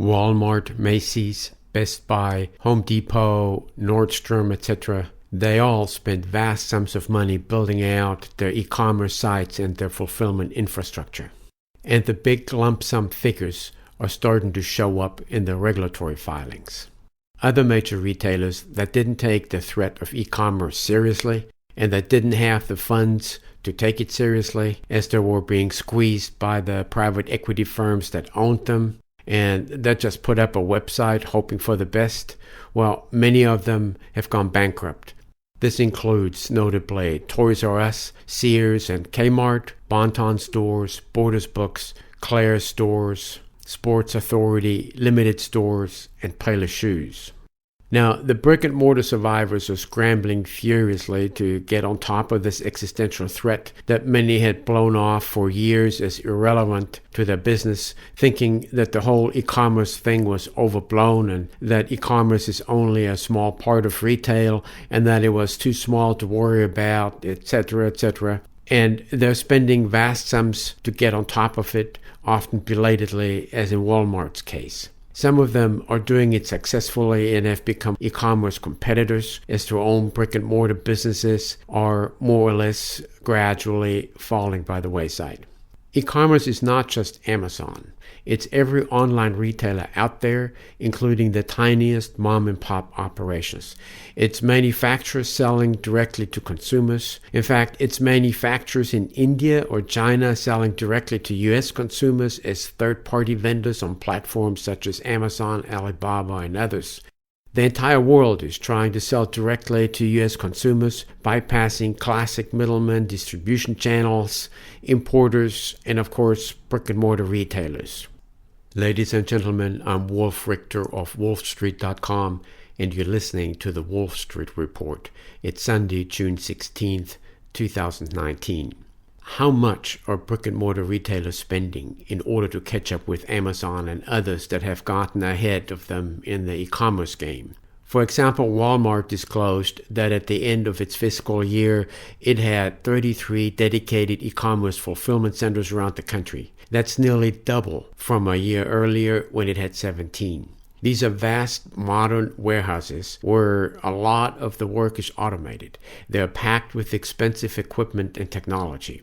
Walmart, Macy's, Best Buy, Home Depot, Nordstrom, etc. They all spend vast sums of money building out their e-commerce sites and their fulfillment infrastructure. And the big lump sum figures are starting to show up in the regulatory filings. Other major retailers that didn't take the threat of e-commerce seriously and that didn't have the funds to take it seriously, as they were being squeezed by the private equity firms that owned them and that just put up a website hoping for the best, well, many of them have gone bankrupt. This includes notably Toys R Us, Sears and Kmart, Bon-Ton stores, Borders Books, Claire's stores, Sports Authority, Limited stores, and Payless Shoes. Now, the brick-and-mortar survivors are scrambling furiously to get on top of this existential threat that many had blown off for years as irrelevant to their business, thinking that the whole e-commerce thing was overblown and that e-commerce is only a small part of retail and that it was too small to worry about, etc., etc. And they're spending vast sums to get on top of it, often belatedly, as in Walmart's case. Some of them are doing it successfully and have become e-commerce competitors, as their own brick-and-mortar businesses are more or less gradually falling by the wayside. E-commerce is not just Amazon. It's every online retailer out there, including the tiniest mom-and-pop operations. It's manufacturers selling directly to consumers. In fact, it's manufacturers in India or China selling directly to U.S. consumers as third-party vendors on platforms such as Amazon, Alibaba, and others. The entire world is trying to sell directly to U.S. consumers, bypassing classic middlemen, distribution channels, importers, and of course, brick-and-mortar retailers. Ladies and gentlemen, I'm Wolf Richter of WOLFSTREET.com, and you're listening to the Wolf Street Report. It's Sunday, June 16th, 2019. How much are brick-and-mortar retailers spending in order to catch up with Amazon and others that have gotten ahead of them in the e-commerce game? For example, Walmart disclosed that at the end of its fiscal year, it had 33 dedicated e-commerce fulfillment centers around the country. That's nearly double from a year earlier when it had 17. These are vast modern warehouses where a lot of the work is automated. They're packed with expensive equipment and technology.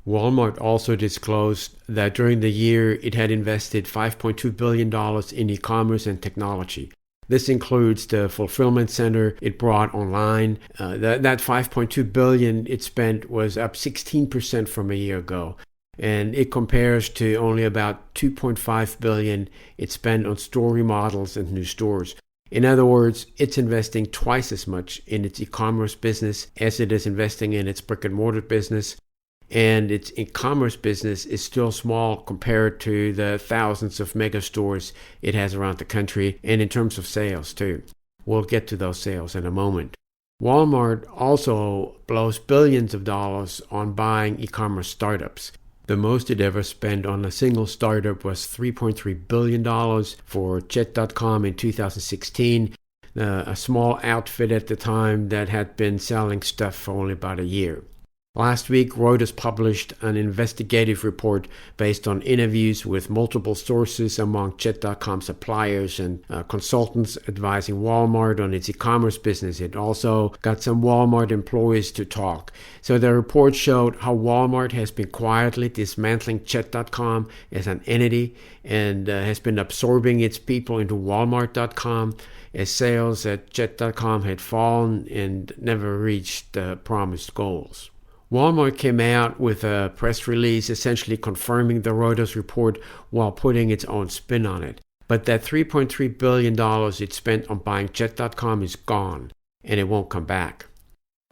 Walmart also disclosed that during the year it had invested $5.2 billion in e-commerce and technology. This includes the fulfillment center it brought online. That $5.2 billion it spent was up 16% from a year ago. And it compares to only about $2.5 billion it spent on store remodels and new stores. In other words, it's investing twice as much in its e-commerce business as it is investing in its brick-and-mortar business. And its e-commerce business is still small compared to the thousands of mega stores it has around the country, and in terms of sales too. We'll get to those sales in a moment. Walmart also blows billions of dollars on buying e-commerce startups. The most it ever spent on a single startup was $3.3 billion for Jet.com in 2016, a small outfit at the time that had been selling stuff for only about a year. Last week, Reuters published an investigative report based on interviews with multiple sources among Jet.com suppliers and consultants advising Walmart on its e-commerce business. It also got some Walmart employees to talk. So the report showed how Walmart has been quietly dismantling Jet.com as an entity and has been absorbing its people into Walmart.com as sales at Jet.com had fallen and never reached the promised goals. Walmart came out with a press release essentially confirming the Reuters report while putting its own spin on it. But that $3.3 billion it spent on buying Jet.com is gone, and it won't come back.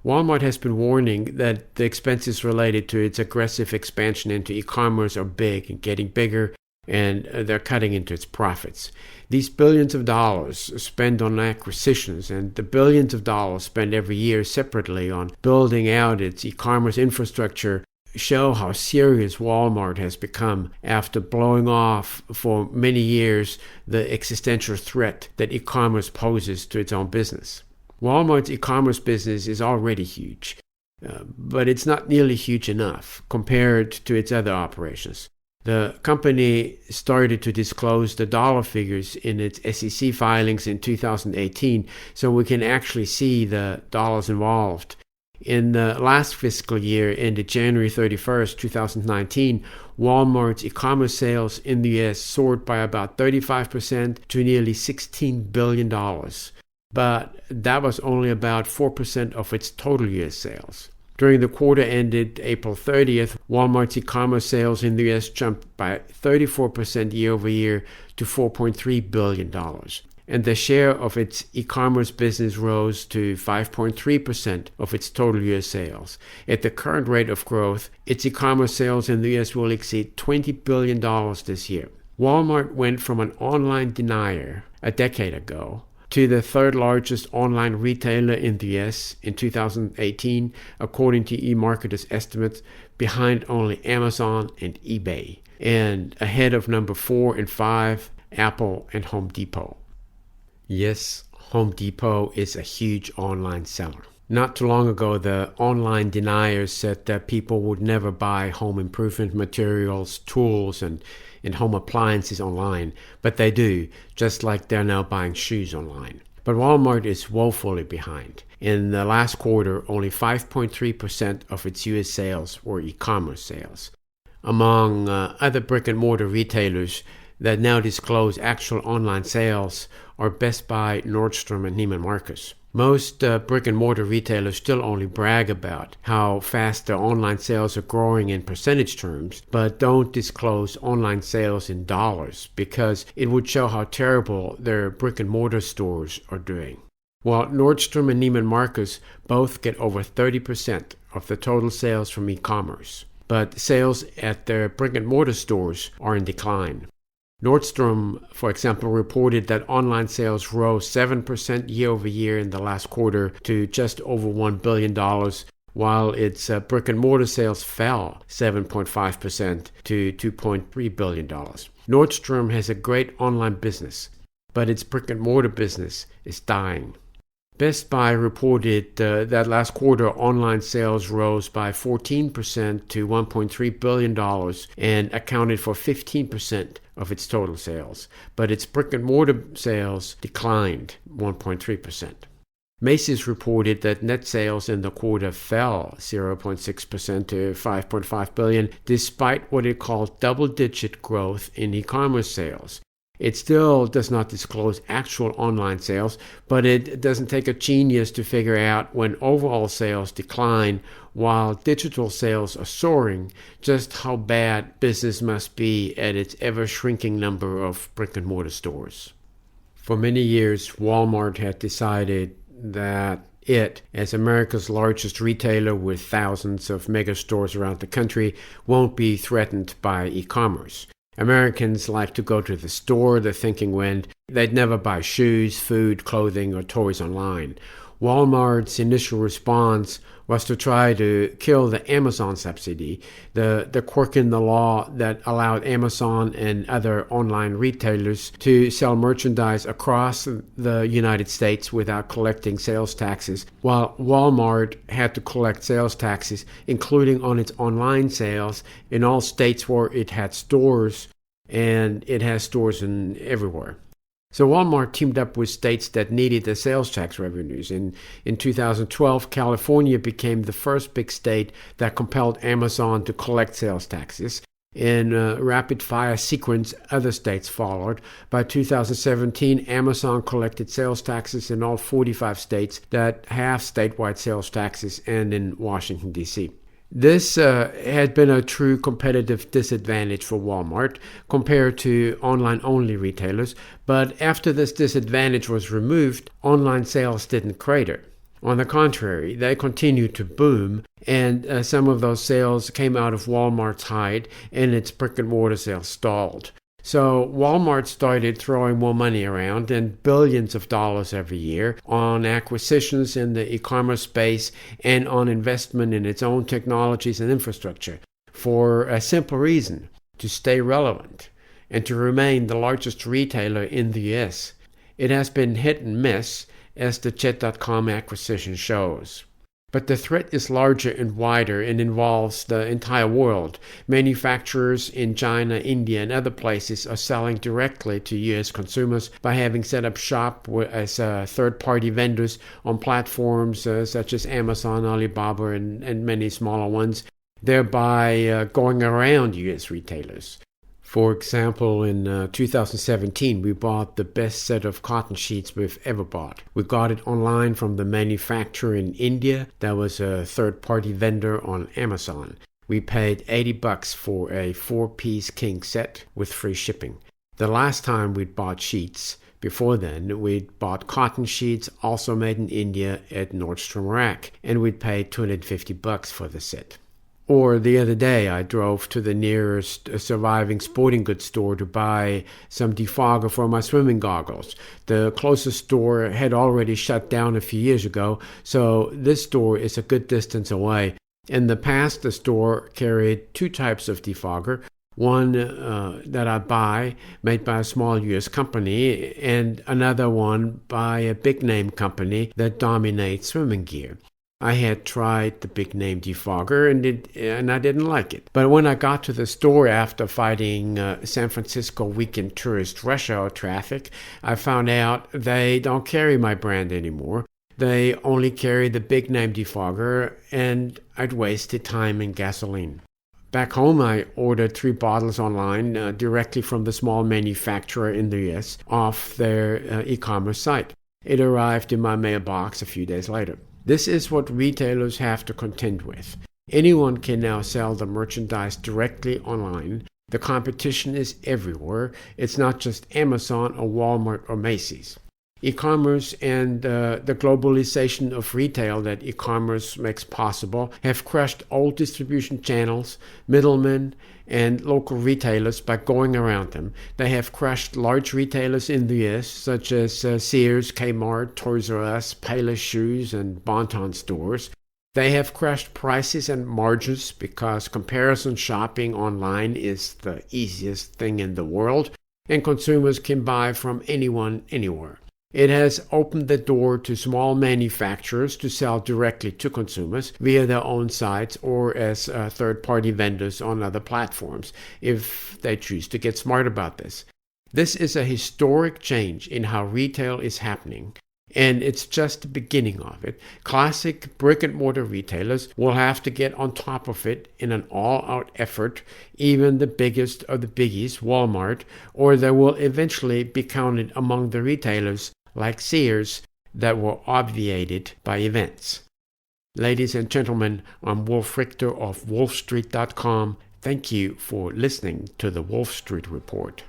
Walmart has been warning that the expenses related to its aggressive expansion into e-commerce are big and getting bigger, and they're cutting into its profits. These billions of dollars spent on acquisitions and the billions of dollars spent every year separately on building out its e-commerce infrastructure show how serious Walmart has become after blowing off for many years the existential threat that e-commerce poses to its own business. Walmart's e-commerce business is already huge, but it's not nearly huge enough compared to its other operations. The company started to disclose the dollar figures in its SEC filings in 2018, so we can actually see the dollars involved. In the last fiscal year, ended January 31st, 2019, Walmart's e-commerce sales in the U.S. soared by about 35% to nearly $16 billion. But that was only about 4% of its total U.S. sales. During the quarter ended April 30th, Walmart's e-commerce sales in the U.S. jumped by 34% year over year to $4.3 billion. And the share of its e-commerce business rose to 5.3% of its total U.S. sales. At the current rate of growth, its e-commerce sales in the U.S. will exceed $20 billion this year. Walmart went from an online denier a decade ago to the third largest online retailer in the U.S. in 2018, according to eMarketer's estimates, behind only Amazon and eBay, and ahead of number 4 and 5, Apple and Home Depot. Yes, Home Depot is a huge online seller. Not too long ago, the online deniers said that people would never buy home improvement materials, tools, and home appliances online, but they do, just like they're now buying shoes online. But Walmart is woefully behind. In the last quarter, only 5.3% of its U.S. sales were e-commerce sales. Among other brick-and-mortar retailers that now disclose actual online sales are Best Buy, Nordstrom, and Neiman Marcus. Most brick-and-mortar retailers still only brag about how fast their online sales are growing in percentage terms, but don't disclose online sales in dollars because it would show how terrible their brick-and-mortar stores are doing. While Nordstrom and Neiman Marcus both get over 30% of the total sales from e-commerce, but sales at their brick-and-mortar stores are in decline. Nordstrom, for example, reported that online sales rose 7% year over year in the last quarter to just over $1 billion, while its brick-and-mortar sales fell 7.5% to $2.3 billion. Nordstrom has a great online business, but its brick-and-mortar business is dying. Best Buy reported that last quarter online sales rose by 14% to $1.3 billion and accounted for 15% of its total sales, but its brick-and-mortar sales declined 1.3%. Macy's reported that net sales in the quarter fell 0.6% to $5.5 billion, despite what it called double-digit growth in e-commerce sales. It still does not disclose actual online sales, but it doesn't take a genius to figure out when overall sales decline while digital sales are soaring, just how bad business must be at its ever-shrinking number of brick-and-mortar stores. For many years, Walmart had decided that it, as America's largest retailer with thousands of mega stores around the country, won't be threatened by e-commerce. Americans like to go to the store, the thinking went, they'd never buy shoes, food, clothing, or toys online. Walmart's initial response was to try to kill the Amazon subsidy, the quirk in the law that allowed Amazon and other online retailers to sell merchandise across the United States without collecting sales taxes, while Walmart had to collect sales taxes, including on its online sales in all states where it had stores, and it has stores everywhere. So Walmart teamed up with states that needed the sales tax revenues. In 2012, California became the first big state that compelled Amazon to collect sales taxes. In a rapid-fire sequence, other states followed. By 2017, Amazon collected sales taxes in all 45 states that have statewide sales taxes and in Washington, D.C. This had been a true competitive disadvantage for Walmart compared to online-only retailers, but after this disadvantage was removed, online sales didn't crater. On the contrary, they continued to boom, and some of those sales came out of Walmart's hide, and its brick-and-mortar sales stalled. So Walmart started throwing more money around, and billions of dollars every year, on acquisitions in the e-commerce space and on investment in its own technologies and infrastructure, for a simple reason: to stay relevant and to remain the largest retailer in the U.S. It has been hit and miss, as the Jet.com acquisition shows. But the threat is larger and wider and involves the entire world. Manufacturers in China, India, and other places are selling directly to U.S. consumers by having set up shop as third-party vendors on platforms such as Amazon, Alibaba, and many smaller ones, thereby going around U.S. retailers. For example, in 2017, we bought the best set of cotton sheets we've ever bought. We got it online from the manufacturer in India that was a third-party vendor on Amazon. We paid $80 for a 4-piece king set with free shipping. The last time we'd bought sheets, before then, we'd bought cotton sheets also made in India at Nordstrom Rack, and we'd paid $250 for the set. Or the other day, I drove to the nearest surviving sporting goods store to buy some defogger for my swimming goggles. The closest store had already shut down a few years ago, so this store is a good distance away. In the past, the store carried 2 types of defogger. One that I buy, made by a small U.S. company, and another one by a big-name company that dominates swimming gear. I had tried the big-name defogger and I didn't like it. But when I got to the store after fighting San Francisco weekend tourist rush hour traffic, I found out they don't carry my brand anymore. They only carry the big-name defogger, and I'd wasted time and gasoline. Back home, I ordered 3 bottles online directly from the small manufacturer in the U.S. off their e-commerce site. It arrived in my mailbox a few days later. This is what retailers have to contend with. Anyone can now sell the merchandise directly online. The competition is everywhere. It's not just Amazon or Walmart or Macy's. E-commerce and the globalization of retail that e-commerce makes possible have crushed old distribution channels, middlemen, and local retailers by going around them. They have crushed large retailers in the U.S., such as Sears, Kmart, Toys R Us, Payless Shoes, and Bon-Ton stores. They have crushed prices and margins because comparison shopping online is the easiest thing in the world, and consumers can buy from anyone, anywhere. It has opened the door to small manufacturers to sell directly to consumers via their own sites or as third-party vendors on other platforms, if they choose to get smart about this. This is a historic change in how retail is happening, and it's just the beginning of it. Classic brick-and-mortar retailers will have to get on top of it in an all-out effort, even the biggest of the biggies, Walmart, or they will eventually be counted among the retailers like Sears, that were obviated by events. Ladies and gentlemen, I'm Wolf Richter of WOLFSTREET.com. Thank you for listening to the Wolf Street Report.